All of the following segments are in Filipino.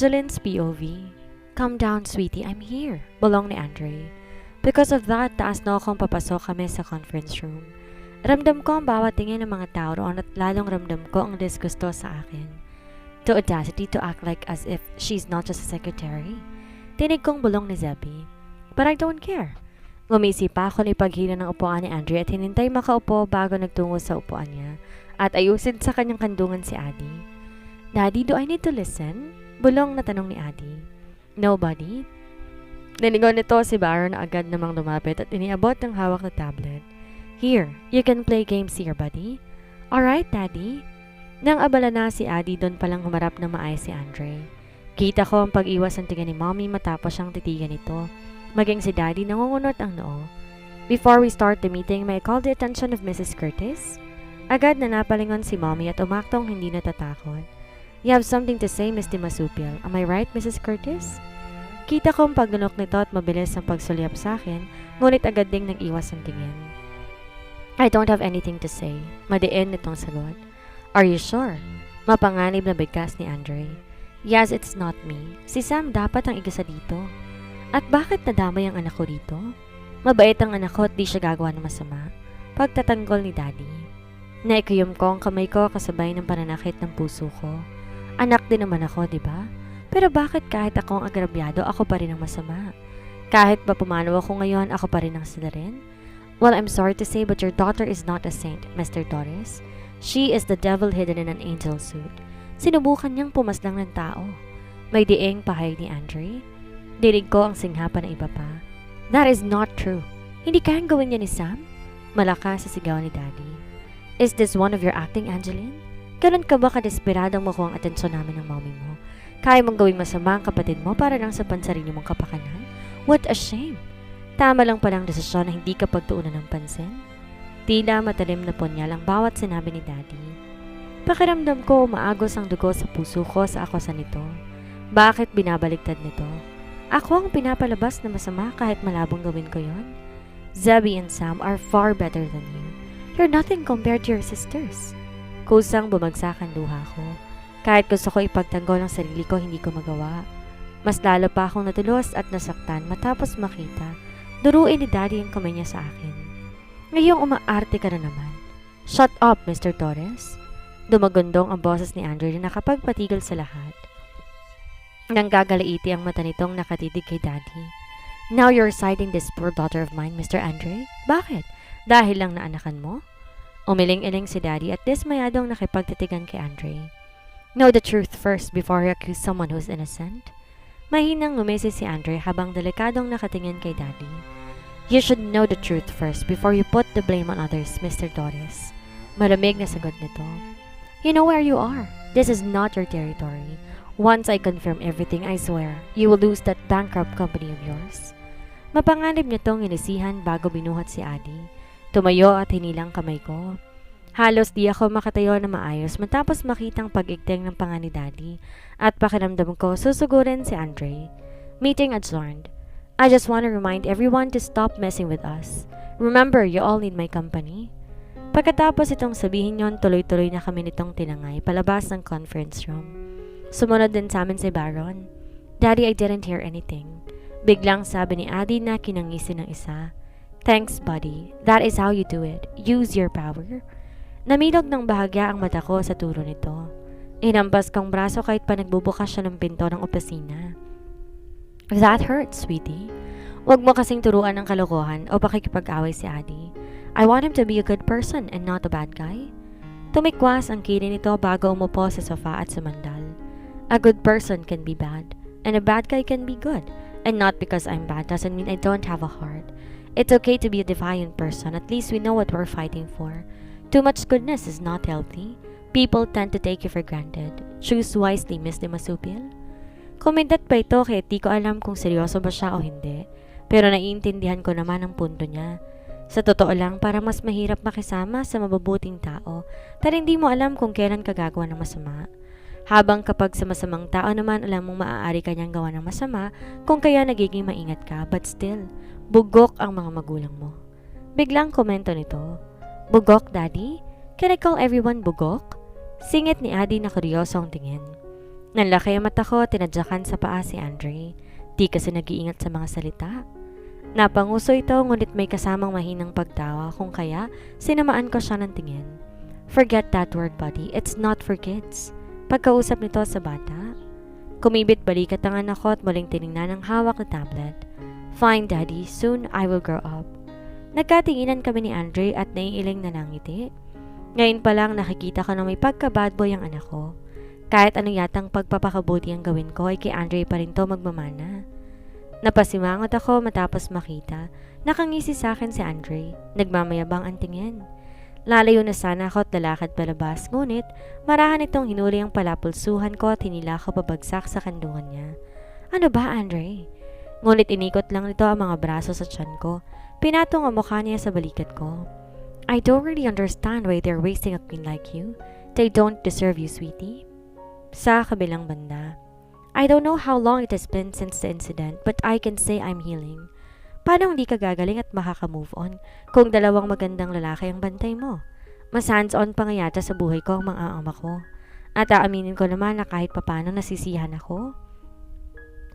Angeline's POV. Calm down, sweetie, I'm here. Bulong ni Andre. Because of that, taas na akong papasok kami sa conference room. Ramdam ko ang bawat tingin ng mga tao roon at lalong ramdam ko ang disgusto sa akin. The audacity to act like as if she's not just a secretary. Tinig kong bulong ni Zebby. But I don't care. Ngumisi pa ako na ipaghila ng upuan ni Andre at hinintay makaupo bago nagtungo sa upuan niya at ayusin sa kanyang kandungan si Addie. Daddy, do I need to listen? Bulong na tanong ni Addie. Nobody. Ninigon nito si Baron na agad namang lumapit at iniabot ng hawak na tablet. Here, you can play games here, buddy. Alright, Daddy. Nang abala na si Addie, doon palang humarap na maayos si Andre. Kita ko ang pag-iwas ng tingin ni Mommy matapos siyang titigan nito. Maging si Daddy nangungunot ang noo. Before we start the meeting, may I call the attention of Mrs. Curtis? Agad na napalingon si Mommy at umaktong hindi natatakot. You have something to say, Miss Dimasupial. Am I right, Mrs. Curtis? Kita ko ang paglunok nito at mabilis ang pagsulyap sa akin, ngunit agad ding nag-iwas ang tingin. I don't have anything to say. Madiin nitong sagot. Are you sure? Mapanganib na bigkas ni Andre. Yes, it's not me. Si Sam dapat ang igasa dito. At bakit nadamay ang anak ko dito? Mabait ang anak ko at di siya gagawa ng masama. Pagtatanggol ni Daddy. Naikuyom ko ang kamay ko kasabay ng pananakit ng puso ko. Anak din naman ako, di ba? Pero bakit kahit akong agrabyado, ako pa rin ang masama? Kahit ba pumanaw ako ngayon, ako pa rin ang sila rin? Well, I'm sorry to say, but your daughter is not a saint, Mr. Torres. She is the devil hidden in an angel suit. Sinubukan niyang pumaslang ng tao. May dieng pahay ni Andre. Dinig ko ang singhapan ng iba pa. That is not true. Hindi kayang gawin niya ni Sam? Malakas sa sigaw ni Daddy. Is this one of your acting, Angeline? Kailan ka ba kadesperadong makuha ang atensyon namin ng mommy mo? Kaya mong gawing masama ang kapatid mo para lang sa pansarili mong kapakanan? What a shame! Tama lang palang desisyon na hindi ka pagtuunan ng pansin. Tila matalim na punyal ang bawat sinabi ni Daddy. Pakiramdam ko umaagos ang dugo sa puso ko sa akwasan nito. Bakit binabaliktad nito? Ako ang pinapalabas na masama kahit malabong gawin ko yon. Zebby and Sam are far better than you. You're nothing compared to your sisters. Kusang bumagsak ang luha ko. Kahit gusto ko ipagtanggol ang sarili ko, hindi ko magawa. Mas lalo pa akong natulos at nasaktan matapos makita. Duruin ni Daddy ang kamay niya sa akin. Ngayong umaarte ka na naman. Shut up, Mr. Torres. Dumagundong ang boses ni Andre na nakapagpatigil sa lahat. Nang gagalaiti ang mata nitong nakatitig kay Daddy. Now you're citing this poor daughter of mine, Mr. Andre? Bakit? Dahil lang naanakan mo? Umiling-iling si Daddy at dismayadong nakipagtitigan kay Andre. Know the truth first before you accuse someone who's innocent. Mahinang ngumisi si Andre habang delikadong nakatingin kay Daddy. You should know the truth first before you put the blame on others, Mr. Torres. Malamig na sagot nito. You know where you are. This is not your territory. Once I confirm everything, I swear, you will lose that bankrupt company of yours. Mapanganib nitong inisihan bago binuhat si Addie. Tumayo at hinilang kamay ko. Halos di ako makatayo na maayos matapos makitang pag-igting ng panga ni Daddy at pakiramdam ko susugurin si Andre. Meeting adjourned. I just want to remind everyone to stop messing with us. Remember, you all need my company. Pagkatapos itong sabihin yon, tuloy-tuloy na kami nitong tinangay palabas ng conference room. Sumunod din sa amin si Baron. Daddy, I didn't hear anything. Biglang sabi ni Addie na kinangisi ng isa. Thanks, buddy. That is how you do it. Use your power. Namilog ng bahagya ang mata ko sa turo nito. Inampas kong braso kahit pa nagbubukas siya ng pinto ng opisina. That hurts, sweetie. Huwag mo kasing turuan ng kalokohan o pakikipag-away si Addie. I want him to be a good person and not a bad guy. Tumikwas ang kini nito bago umupo sa sofa at sumandal. A good person can be bad, and a bad guy can be good. And not because I'm bad doesn't mean I don't have a heart. It's okay to be a defiant person, at least we know what we're fighting for. Too much goodness is not healthy. People tend to take you for granted. Choose wisely, Miss Dimasupial. Kumindat pa ito kaya di ko alam kung seryoso ba siya o hindi. Pero naiintindihan ko naman ang punto niya. Sa totoo lang, para mas mahirap makisama sa mabubuting tao, dahil hindi mo alam kung kailan ka gagawa ng masama. Habang kapag sa masamang tao naman, alam mong maaari ka niyang gawa ng masama, kung kaya nagiging maingat ka, but still, bugok ang mga magulang mo. Biglang komento nito. Bugok, Daddy? Can I call everyone bugok? Singit ni Addie na kuryoso ang tingin. Nanlaki ang mata ko, tinadyakan sa paa si Andre. Di kasi nag-iingat sa mga salita. Napanguso ito ngunit may kasamang mahinang pagtawa kung kaya sinamaan ko siya ng tingin. Forget that word, buddy. It's not for kids. Pagkausap nito sa bata. Kumibit balikat ang anak ko at muling tiningnan ang hawak na tablet. Fine, Daddy. Soon I will grow up. Nagkatinginan kami ni Andre at naiiling na nangiti. Ngayon pa lang nakikita ko na may pagka-bad boy ang anak ko. Kahit ano yatang pagpapakabuti ang gawin ko ay kay Andre pa rin to magmamana. Napasimangot ako matapos makita. Nakangisi sa akin si Andre. Nagmamayabang ang tingin. Lalayo na sana ako at lalakad palabas, ngunit marahan itong hinuli ang palapulsuhan ko at hinila ko pabagsak sa kandungan niya. Ano ba, Andre? Ngunit inikot lang nito ang mga braso sa tiyan ko. Pinatong ang mukha niya sa balikat ko. I don't really understand why they're wasting a queen like you. They don't deserve you, sweetie. Sa kabilang banda. I don't know how long it has been since the incident, but I can say I'm healing. Paano hindi ka gagaling at makaka-move on kung dalawang magandang lalaki ang bantay mo? Mas hands-on pa nga yata sa buhay ko ang mga ama ko. At aaminin ko naman na kahit papano nasisihan ako.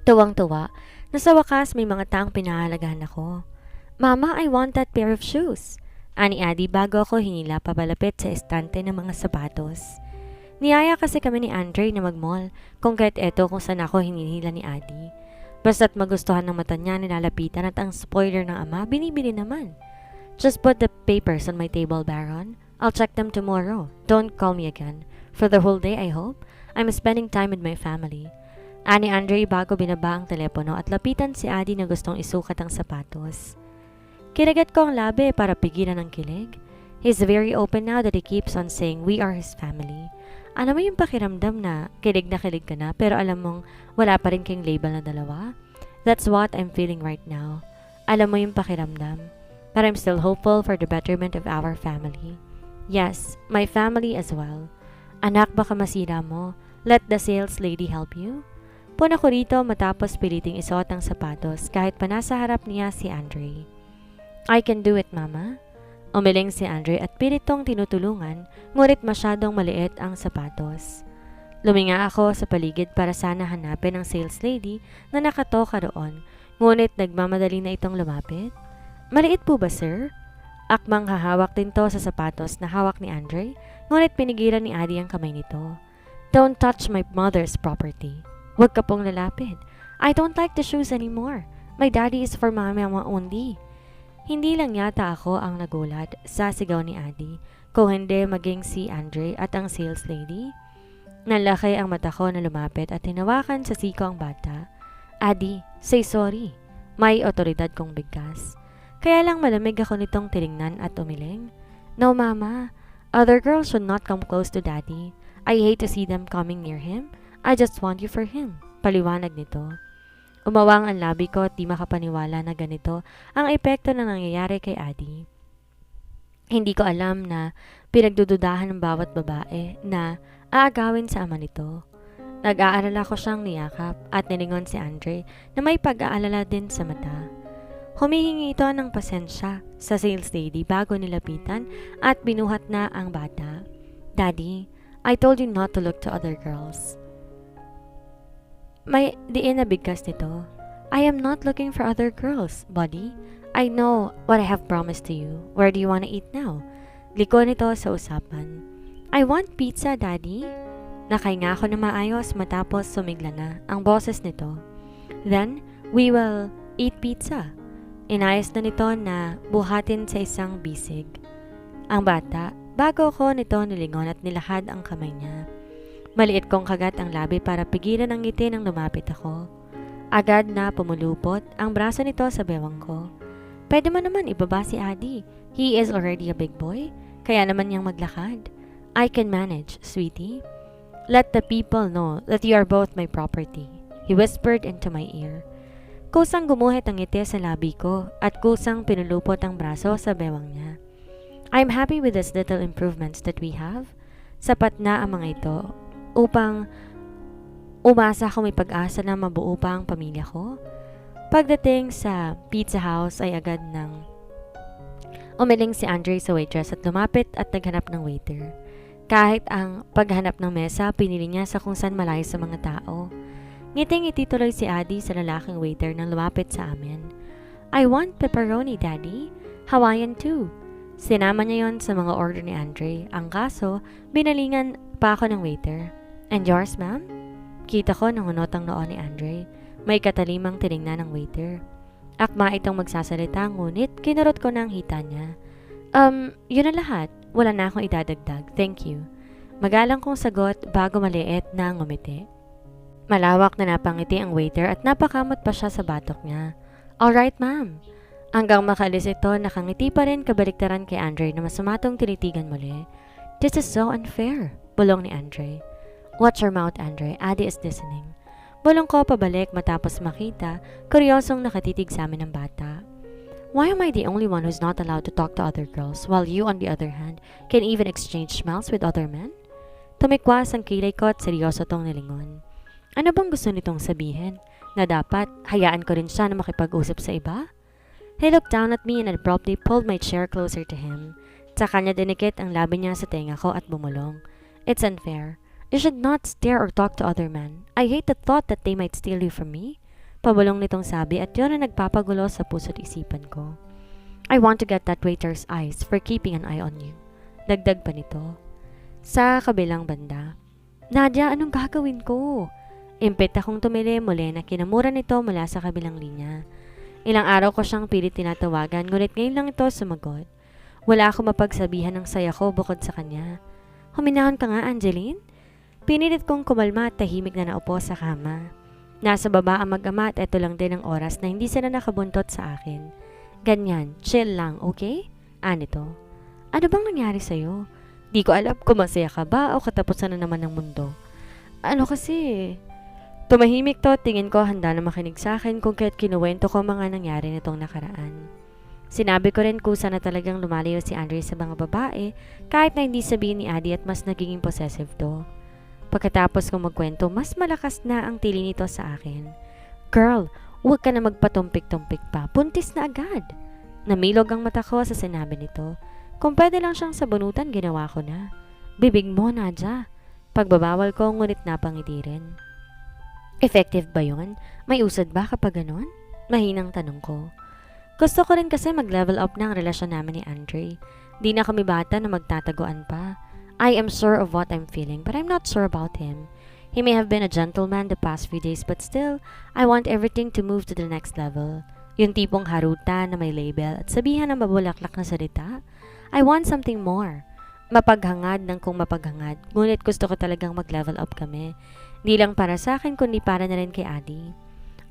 Tuwang-tuwa na sa wakas may mga taong pinahalagahan ako. Mama, I want that pair of shoes. Ani Adi bago ako hinila papalapit sa estante ng mga sapatos. Niyaya kasi kami ni Andre na mag-mall kung kahit eto kung saan ako hinihila ni Adi. Basta't magustuhan ng mata niya, nilalapitan at ang spoiler ng ama, binibili naman. Just put the papers on my table, Baron. I'll check them tomorrow. Don't call me again. For the whole day, I hope. I'm spending time with my family. Ani Andre bago binaba ang telepono at lapitan si Adi na gustong isukat ang sapatos. Kinagat ko ang labi para pigilan ang kilig. He's very open now that he keeps on saying we are his family. Alam mo yung pakiramdam na kilig ka na pero alam mong wala pa rin kayong label na dalawa? That's what I'm feeling right now. Alam mo yung pakiramdam. But I'm still hopeful for the betterment of our family. Yes, my family as well. Anak, baka masira mo. Let the sales lady help you. Puna ko rito matapos piliting isuot ang sapatos kahit pa nasa harap niya si Andre. I can do it, Mama. Umiling si Andre at pilitong tinutulungan, ngunit masyadong maliit ang sapatos. Luminga ako sa paligid para sana hanapin ang sales lady na nakatoka roon, ngunit nagmamadali na itong lumapit. Maliit po ba, sir? Akmang hahawak din to sa sapatos na hawak ni Andre, ngunit pinigilan ni Adi ang kamay nito. Don't touch my mother's property. Huwag ka pong lalapit. I don't like the shoes anymore. My daddy is for mama only. Hindi lang yata ako ang nagulat sa sigaw ni Adi, kung hindi maging si Andre at ang sales lady. Nalaki ang mata ko na lumapit at hinawakan sa siko ang bata. Adi, say sorry. May otoridad kong bigkas. Kaya lang malamig ako nitong tiningnan at umiling. No, Mama. Other girls should not come close to Daddy. I hate to see them coming near him. I just want you for him. Paliwanag nito. Umawang ang labi ko at di makapaniwala na ganito ang epekto na nangyayari kay Adi. Hindi ko alam na pinagdududahan ng bawat babae na aagawin sa ama nito. Nag-aalala ko siyang niyakap at nilingon si Andre na may pag-aalala din sa mata. Humihingi ito ng pasensya sa sales lady bago nilapitan at binuhat na ang bata. Daddy, I told you not to look to other girls. May diin na bigkas nito. I am not looking for other girls, buddy. I know what I have promised to you. Where do you want to eat now? Liko nito sa usapan. I want pizza, Daddy. Nakahinga ako na maayos matapos sumigla na ang boses nito. Then, we will eat pizza. Inayos na nito na buhatin sa isang bisig. Ang bata, bago ko nito nilingon at nilahad ang kamay niya. Maliit kong kagat ang labi para pigilan ang ngiti nang lumapit ako. Agad na pumulupot ang braso nito sa bewang ko. Pwede mo naman ibaba si Adi. He is already a big boy. Kaya naman niyang maglakad. I can manage, sweetie. Let the people know that you are both my property. He whispered into my ear. Kusang gumuhit ang ngiti sa labi ko at kusang pinulupot ang braso sa bewang niya. I'm happy with these little improvements that we have. Sapat na ang mga ito upang umasa ko may pag-asa na mabuo pa ang pamilya ko. Pagdating sa pizza house ay agad nang umiling si Andre sa waitress at lumapit at naghanap ng waiter. Kahit ang paghanap ng mesa, pinili niya sa kung saan malayo sa mga tao. Ngiting-ngiti tuloy si Adi sa lalaking waiter nang lumapit sa amin. I want pepperoni, Daddy. Hawaiian too. Sinama niya yon sa mga order ni Andre. Ang kaso, binalingan pa ako ng waiter. And yours, ma'am? Kita ko nang unot ang noo ni Andre. May katalimang tinignan ng waiter. Akma itong magsasalita ngunit kinurot ko na ang hita niya. Yun na lahat. Wala na akong idadagdag. Thank you. Magalang kong sagot bago maliit na ngumiti. Malawak na napangiti ang waiter at napakamot pa siya sa batok niya. Alright, ma'am. Hanggang makalis ito, nakangiti pa rin kabaliktaran kay Andre na masumatong tinitigan muli. This is so unfair, bulong ni Andre. Watch your mouth, Andre. Adi is listening. Bulong ko pabalik matapos makita, kuryosong nakatitig sa amin ng bata. Why am I the only one who's not allowed to talk to other girls, while you, on the other hand, can even exchange smiles with other men? Tumikwas ang kilay ko at seryoso tong nilingon. Ano bang gusto nitong sabihin? Na dapat, hayaan ko rin siya na makipag-usap sa iba? He looked down at me and abruptly pulled my chair closer to him. Sa kanya dinikit ang labi niya sa tenga ko at bumulong. It's unfair. You should not stare or talk to other men. I hate the thought that they might steal you from me. Pabulong nitong sabi at yun ang nagpapagulo sa puso't isipan ko. I want to get that waiter's eyes for keeping an eye on you. Dagdag pa nito. Sa kabilang banda. Nadia, anong gagawin ko? Impit akong tumili muli na kinamura nito mula sa kabilang linya. Ilang araw ko siyang pilit tinatawagan ngunit ngayon lang ito sumagot. Wala akong mapagsabihan ng saya ko bukod sa kanya. Huminahon ka nga, Angeline? Pinilit kong kumalma at tahimik na naupo sa kama. Nasa baba ang mag-ama at eto lang din ang oras na hindi sila nakabuntot sa akin. Ganyan, chill lang, okay? Anito. Ano bang nangyari sa'yo? Di ko alam kung masaya ka ba o katapusan na naman ng mundo. Ano kasi? Tumahimik to, tingin ko handa na makinig sa akin kung kaya't kinuwento ko mga nangyari nitong nakaraan. Sinabi ko rin kusa na talagang lumalayo si Andre sa mga babae kahit na hindi sabihin ni Adi at mas naging possessive to. Pagkatapos kong magkwento, mas malakas na ang tili nito sa akin. Girl, huwag ka na magpatumpik-tumpik pa, puntis na agad. Namilog ang mata ko sa sinabi nito. Kung pwede lang siyang sabunutan, ginawa ko na. Bibig mo, Nadja. Pagbabawal ko, ngunit napangiti rin. Effective ba yun? May usad ba kapag ganon? Mahinang tanong ko. Gusto ko rin kasi mag-level up na ang relasyon namin ni Andre. Di na kami bata na magtataguan pa. I am sure of what I'm feeling but I'm not sure about him. He may have been a gentleman the past few days but still, I want everything to move to the next level. Yung tipong haruta na may label at sabihan ng mabulaklak na salita. I want something more. Mapaghangad ng kung mapaghangad, ngunit gusto ko talagang mag-level up kami. Di lang para sa akin kundi para na rin kay Adi.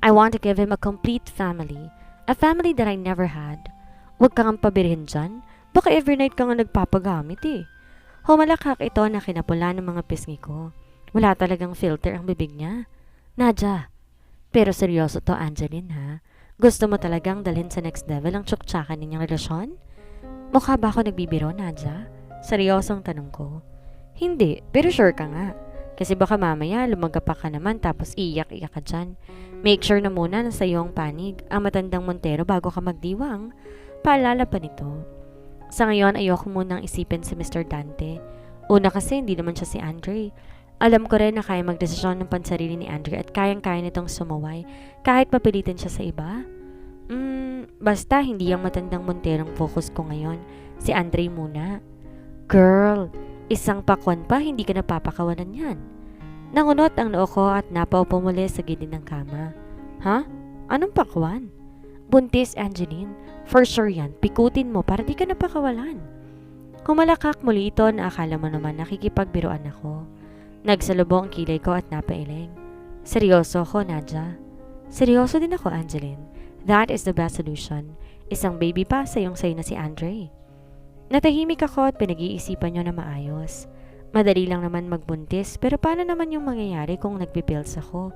I want to give him a complete family. A family that I never had. Huwag kang pabirihin dyan. Baka every night ka nga nagpapagamit eh. Humalakak ito na kinapula ng mga pisngi ko. Wala talagang filter ang bibig niya. Nadja. Pero seryoso to, Angeline, ha? Gusto mo talagang dalhin sa next level ang tsuktsakan ninyang relasyon? Mukha ba ako nagbibiro, Nadja? Seryosong tanong ko. Hindi, pero sure ka nga. Kasi baka mamaya lumagapa ka naman tapos iyak-iyak ka dyan. Make sure na muna na sa iyong panig ang matandang Montero bago ka magdiwang. Paalala pa nito. Sa ngayon ayoko munang isipin si Mr. Dante. Una kasi hindi naman siya si Andre. Alam ko rin na kaya magdesisyon ng pansarili ni Andre at kayang-kaya nitong sumuway kahit mapilitin siya sa iba. Basta hindi ang matandang Montero ang focus ko ngayon. Si Andre muna. Girl, isang pakwan pa, hindi ka napapakawanan yan. Nangunot ang noo ko at napaupo muli sa gilid ng kama. Ha? Anong pakwan? Buntis, Angeline. For sure yan, pikutin mo para di ka napakawalan. Kumalakak muli ito na akala mo naman nakikipagbiruan ako. Nagsalubong ang kilay ko at napailing. Seryoso ako, Nadja. Seryoso din ako, Angeline. That is the best solution. Isang baby pa sa iyong sayo na si Andre. Natahimik ako at pinag-iisipan niyo na maayos. Madali lang naman magbuntis pero paano naman yung mangyayari kung nagpipills ako?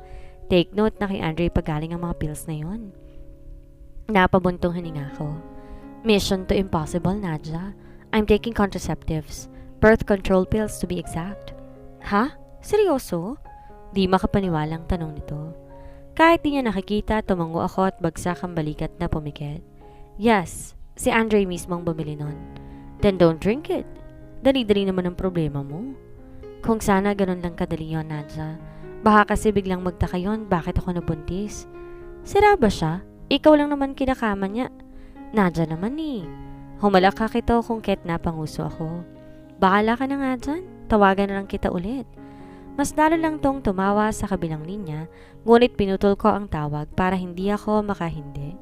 Take note na kay Andre pagaling ang mga pills na yon. Napabuntong hininga ko. Mission to impossible, Nadja. I'm taking contraceptives. Birth control pills to be exact. Ha? Seryoso? Di makapaniwalang tanong nito. Kahit di niya nakikita, tumango ako at bagsak ang balikat na pumikit. Yes, si Andre mismong bumili nun. Then don't drink it. Dali-dali naman ang problema mo. Kung sana ganun lang kadali yun, Nadja. Baka kasi biglang magtaka yun bakit ako nabuntis. Sira ba siya? Ikaw lang naman kinakama niya. Nadja naman eh. Humalak ka kito kung ket napanguso ako. Bahala ka na nga dyan. Tawagan na lang kita ulit. Mas lalo lang tong tumawa sa kabilang linya, ngunit pinutol ko ang tawag para hindi ako makahindi.